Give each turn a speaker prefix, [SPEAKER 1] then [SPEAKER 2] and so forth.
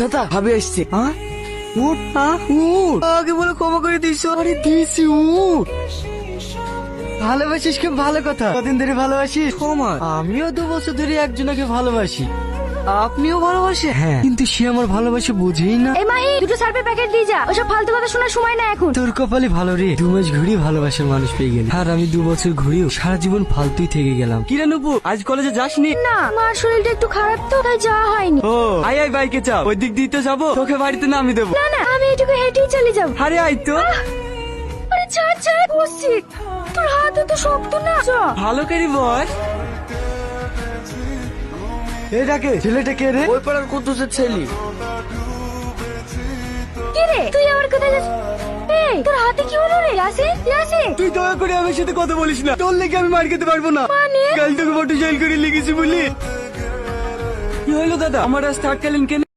[SPEAKER 1] দাদা ভাবি আসছে।
[SPEAKER 2] উঠ আগে বলে ক্ষমা করে দিস।
[SPEAKER 1] আরে দিয়েছি উঠ।
[SPEAKER 2] ভালোবাসিস খুব ভালো কথা। কদিন ধরে ভালোবাসিস?
[SPEAKER 1] ক্ষমা।
[SPEAKER 2] আমিও 2 বছর ধরে একজনকে ভালোবাসি।
[SPEAKER 1] আপনিও ভালোবাসে?
[SPEAKER 2] হ্যাঁ, কিন্তু সে আমার ভালোবাসে বুঝেই না।
[SPEAKER 3] এই মাহি, দুটো সার্ফের প্যাকেট দিয়ে যা। ওসব ফালতু কথা শোনার সময় না এখন।
[SPEAKER 2] তোর কপালে ভালো রে, 2 মাস ঘুরিয়ে ভালোবাসার মানুষ পেয়ে গেলি। আর আমি 2 বছর ঘুরিয়েও সারা জীবন ফালতুই থেকে গেলাম।
[SPEAKER 1] কিরে নুপু, আজ কলেজে যাসনি?
[SPEAKER 3] না, মার শরীরটা একটু খারাপ তো, তাই যাওয়া হয়নি।
[SPEAKER 1] ও আয় আয়, বাইকে চাপ, ওই দিক দিয়ে তো যাবো, তোকে বাড়িতে নামিয়ে দেবো।
[SPEAKER 3] না না, আমি এটুকু হেঁটেই চলে যাবো।
[SPEAKER 1] আরে আয় তো।
[SPEAKER 3] আরে ছাড় ছাড়, বসছি। তোর হাত তো শক্ত না। চ।
[SPEAKER 1] ভালো করে বস।
[SPEAKER 2] এটাকে ছেলেটা কে রে?
[SPEAKER 1] ওই পাড়ার কুদ্দুসের ছেলে।
[SPEAKER 3] কি রে, তুই আমার কোথায় যাচ্ছিস? এই, তোর হাতে কি হলো রে? ইয়াসিন, ইয়াসিন।
[SPEAKER 1] তুই দয়া করে আমার সাথে কথা বলিস না, তোর লেগে আমি মার খেতে পারবো না।
[SPEAKER 3] মানে?
[SPEAKER 1] কাল তোকে মোটর সাইকেল করে লেগেছি বলি। কি হলো দাদা, আমার রাস্তা আটকালেন কেন?